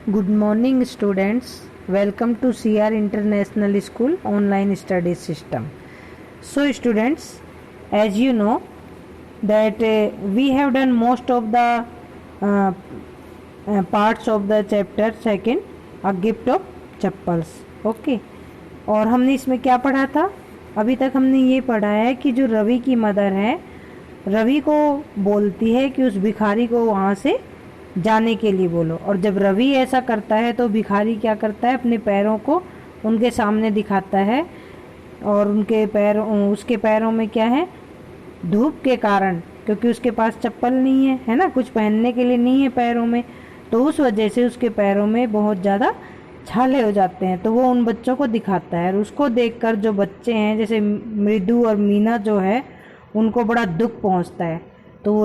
Good morning students. Welcome to CR International School online study system. So students, as you know that we have done most of the parts of the chapter second, a gift of chappals. Okay. और हमने इसमें क्या पढ़ा था? अभी तक हमने ये पढ़ा है कि जो रवि की मदर है, रवि को बोलती है कि उस भिखारी को वहाँ से जाने के लिए बोलो। और जब रवि ऐसा करता है तो भिखारी क्या करता है, अपने पैरों को उनके सामने दिखाता है और उसके पैरों में क्या है, धूप के कारण, क्योंकि उसके पास चप्पल नहीं है ना, कुछ पहनने के लिए नहीं है पैरों में, तो उस वजह से उसके पैरों में बहुत ज़्यादा छाले हो जाते हैं। तो वो उन बच्चों को दिखाता है और उसको देखकर जो बच्चे हैं जैसे मृदु और मीना जो है, उनको बड़ा दुख पहुंचता है। तो वो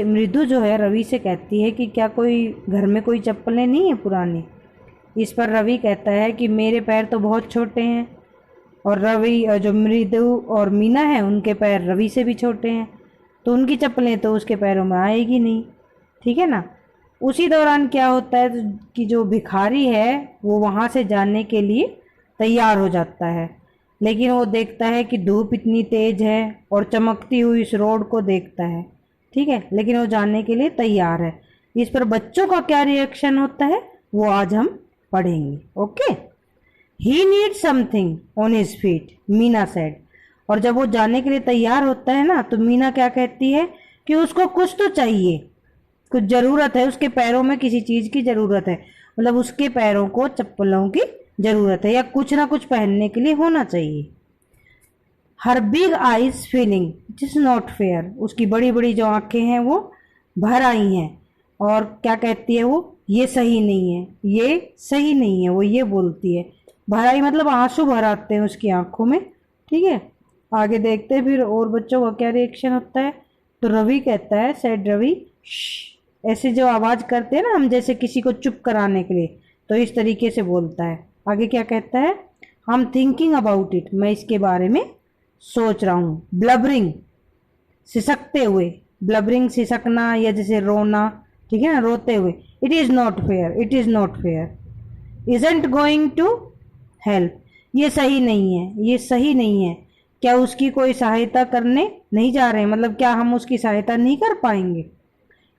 मृदु जो है रवि से कहती है कि क्या कोई घर में कोई चप्पलें नहीं है पुरानी। इस पर रवि कहता है कि मेरे पैर तो बहुत छोटे हैं, और जो मृदु और मीना है उनके पैर रवि से भी छोटे हैं, तो उनकी चप्पलें तो उसके पैरों में आएगी नहीं। ठीक है ना। उसी दौरान क्या होता है कि जो भिखारी है वो वहाँ से जाने के लिए तैयार हो जाता है, लेकिन वो देखता है कि धूप इतनी तेज़ है और चमकती हुई इस रोड को देखता है। ठीक है, लेकिन वो जाने के लिए तैयार है। इस पर बच्चों का क्या रिएक्शन होता है वो आज हम पढ़ेंगे। Okay. He need something on his feet, Meena said. और जब वो जाने के लिए तैयार होता है ना, तो मीना क्या कहती है कि उसको कुछ तो चाहिए, कुछ ज़रूरत है, उसके पैरों में किसी चीज़ की ज़रूरत है, मतलब उसके पैरों को चप्पलों की ज़रूरत है या कुछ ना कुछ पहनने के लिए होना चाहिए। Her big eyes feeling it is not fair. उसकी बड़ी बड़ी जो आंखें हैं वो भर आई हैं, और क्या कहती है वो, ये सही नहीं है, ये सही नहीं है, वो ये बोलती है। भर आई मतलब आंसू भर आते हैं उसकी आंखों में। ठीक है, आगे देखते हैं फिर और बच्चों का क्या रिएक्शन होता है। तो रवि कहता है, सेड रवि, ऐसे जो आवाज़ करते हैं ना हम, जैसे किसी को चुप कराने के लिए, तो इस तरीके से बोलता है। आगे क्या कहता है, I am thinking about it, मैं इसके बारे में सोच रहा हूँ। ब्लबरिंग, सिसकते हुए, ब्लबरिंग सिसकना या जैसे रोना, ठीक है ना, रोते हुए। It is not fair, it is not fair. Isn't going to help, ये सही नहीं है, ये सही नहीं है। क्या उसकी कोई सहायता करने नहीं जा रहे हैं, मतलब क्या हम उसकी सहायता नहीं कर पाएंगे।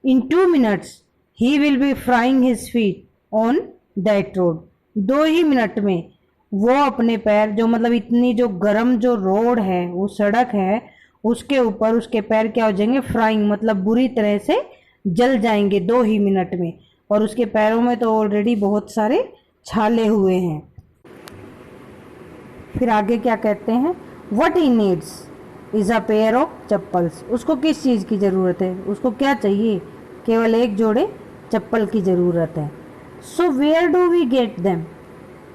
इन 2 minutes he will be frying his feet on that road, 2 he minute में वो अपने पैर, जो मतलब इतनी जो गर्म जो रोड है, वो सड़क है, उसके ऊपर उसके पैर क्या हो जाएंगे, फ्राइंग मतलब बुरी तरह से जल जाएंगे 2 ही मिनट में। और उसके पैरों में तो ऑलरेडी बहुत सारे छाले हुए हैं। फिर आगे क्या कहते हैं, what he needs is a pair of chappals. उसको किस चीज़ की ज़रूरत है, उसको क्या चाहिए, केवल एक जोड़े चप्पल की ज़रूरत है। So where do we get them,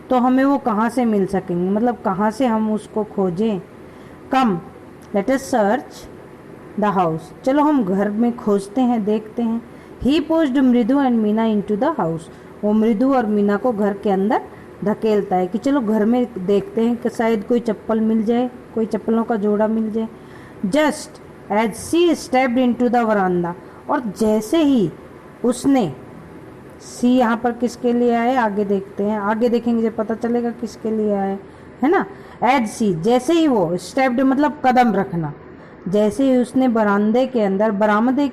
तो हमें वो कहाँ से मिल सकेंगे, मतलब कहाँ से हम उसको खोजें। Come let us search the house, चलो हम घर में खोजते हैं, देखते हैं। He pushed Mridu and Meena into the house, वो मृदु और मीना को घर के अंदर धकेलता है कि चलो घर में देखते हैं कि शायद कोई चप्पल मिल जाए, कोई चप्पलों का जोड़ा मिल जाए। Just as she stepped into the veranda, और जैसे ही उसने, सी यहाँ पर किसके लिए आए आगे देखते हैं, आगे देखेंगे जब पता चलेगा किसके लिए आए, है ना। एज सी, जैसे ही वो, स्टेप्ड मतलब कदम रखना, जैसे ही उसने बरामदे के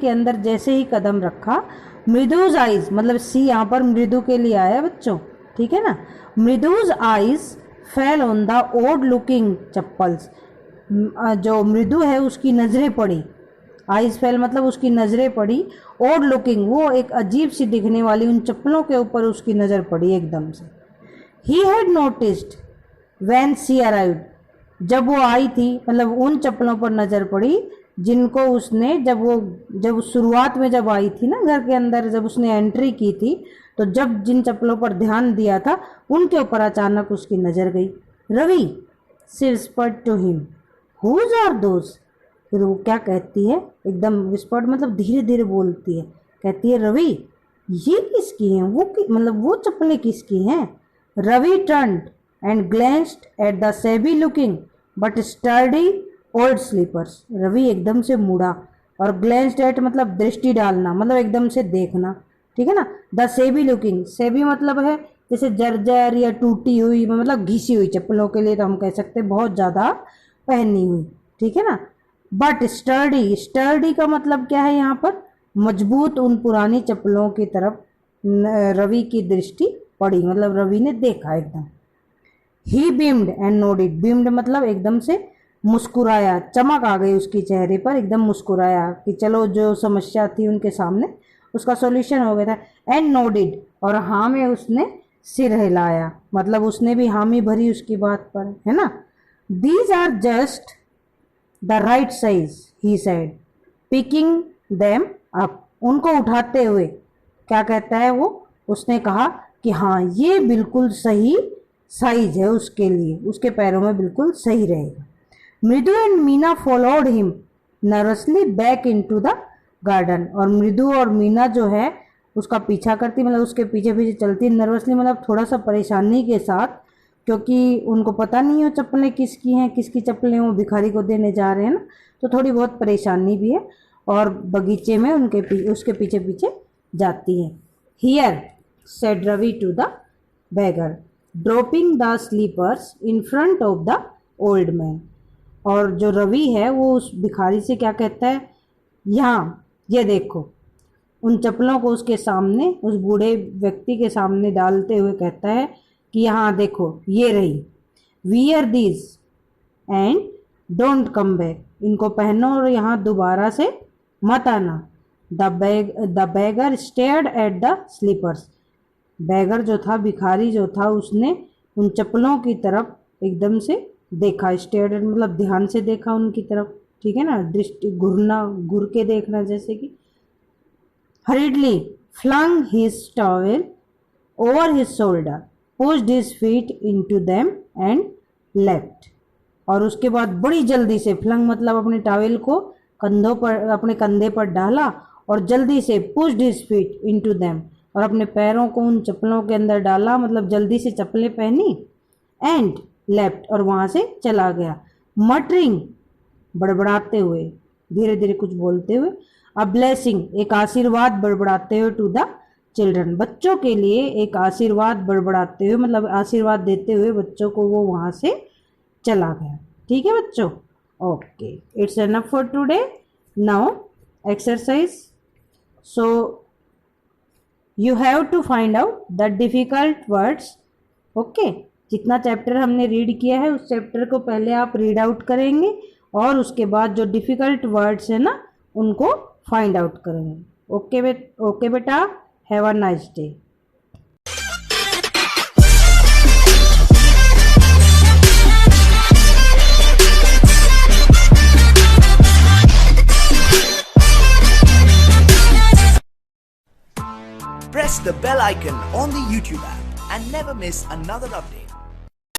अंदर जैसे ही कदम रखा, मृदुज आइज, मतलब सी यहाँ पर मृदु के लिए आया बच्चों, ठीक है ना। Mridu's eyes fell on the odd looking chappals, जो मृदु है उसकी नज़रें पड़ी, आइज फेल मतलब उसकी नज़रें पड़ी, ओड लुकिंग वो एक अजीब सी दिखने वाली उन चप्पलों के ऊपर उसकी नज़र पड़ी एकदम से। He had noticed when she arrived, जब वो आई थी, मतलब उन चप्पलों पर नज़र पड़ी जिनको उसने जब शुरुआत में जब आई थी ना घर के अंदर, जब उसने एंट्री की थी, तो जब जिन चप्पलों पर ध्यान दिया था उनके ऊपर अचानक उसकी नज़र गई। Ravi, she whispered to him, whose are those. फिर वो क्या कहती है, एकदम विस्पर्ड मतलब धीरे धीरे बोलती है, कहती है रवि ये किसकी हैं, मतलब वो चप्पलें किसकी हैं। Ravi turned and glanced at the shabby looking but sturdy old slippers, Ravi एकदम से मुड़ा, और ग्लेंस्ड एट मतलब दृष्टि डालना, मतलब एकदम से देखना, ठीक है ना। द सेबी लुकिंग, सेबी मतलब है जैसे जर्जर या टूटी हुई, मतलब घिसी हुई चप्पलों के लिए तो हम कह सकते हैं बहुत ज़्यादा पहनी हुई, ठीक है ना। बट स्टर्डी, स्टर्डी का मतलब क्या है यहाँ पर, मजबूत। उन पुरानी चप्पलों की तरफ रवि की दृष्टि पड़ी, मतलब रवि ने देखा एकदम। ही बीम्ड एंड नोडिड, बीम्ड मतलब एकदम से मुस्कुराया, चमक आ गई उसकी चेहरे पर, एकदम मुस्कुराया कि चलो जो समस्या थी उनके सामने उसका सॉल्यूशन हो गया था। एंड नोडिड, और हाँ में उसने सिर हिलाया, मतलब उसने भी हामी भरी उसकी बात पर, है ना। These are just the right size he said, picking them up, उनको उठाते हुए क्या कहता है वो, उसने कहा कि हाँ ये बिल्कुल सही साइज है उसके लिए, उसके पैरों में बिल्कुल सही रहेगा। मृदु and Meena followed him nervously back into the garden, और मृदु और मीना जो है उसका पीछा करती, मतलब उसके पीछे पीछे चलती नर्वसली, मतलब थोड़ा सा परेशानी के साथ, क्योंकि उनको पता नहीं है चप्पलें किसकी हैं, किसकी चप्पलें वो भिखारी को देने जा रहे हैं ना, तो थोड़ी बहुत परेशानी भी है, और बगीचे में उसके पीछे पीछे जाती है। Here said Ravi to the beggar, dropping the slippers in front of the old man, और जो रवि है वो उस भिखारी से क्या कहता है, यहाँ ये देखो, उन चप्पलों को उसके सामने, उस बूढ़े व्यक्ति के सामने डालते हुए कहता है कि यहाँ देखो ये रही, wear these and don't come back, इनको पहनो और यहाँ दोबारा से मत आना। The beggar stared at the slippers, beggar जो था, भिखारी जो था, उसने उन चप्पलों की तरफ एकदम से देखा, स्टेयर्ड मतलब ध्यान से देखा उनकी तरफ, ठीक है ना, दृष्टि घूरना, घूर के देखना जैसे कि। Hurriedly flung his towel over his shoulder, pushed his feet into them and left, और उसके बाद बड़ी जल्दी से, फ्लंग मतलब अपने टॉवेल को कंधों पर, अपने कंधे पर डाला और जल्दी से, pushed his feet into them, और अपने पैरों को उन चप्पलों के अंदर डाला, मतलब जल्दी से चप्पलें पहनी, एंड लेफ्ट, और वहाँ से चला गया। मटरिंग बड़बड़ाते हुए, धीरे धीरे कुछ बोलते हुए, अ ब्लेसिंग एक आशीर्वाद बड़बड़ाते हुए, टू द चिल्ड्रन बच्चों के लिए एक आशीर्वाद बड़बड़ाते हुए, मतलब आशीर्वाद देते हुए बच्चों को वो वहाँ से चला गया। ठीक है बच्चों, okay, it's enough for today. Now exercise, so you have to find out the difficult words. Okay, जितना चैप्टर हमने रीड किया है उस चैप्टर को पहले आप रीड आउट करेंगे, और उसके बाद जो डिफ़िकल्ट वर्ड्स है ना उनको फाइंड आउट करेंगे। ओके बेटा, have a nice day. Press the bell icon on the YouTube app and never miss another update.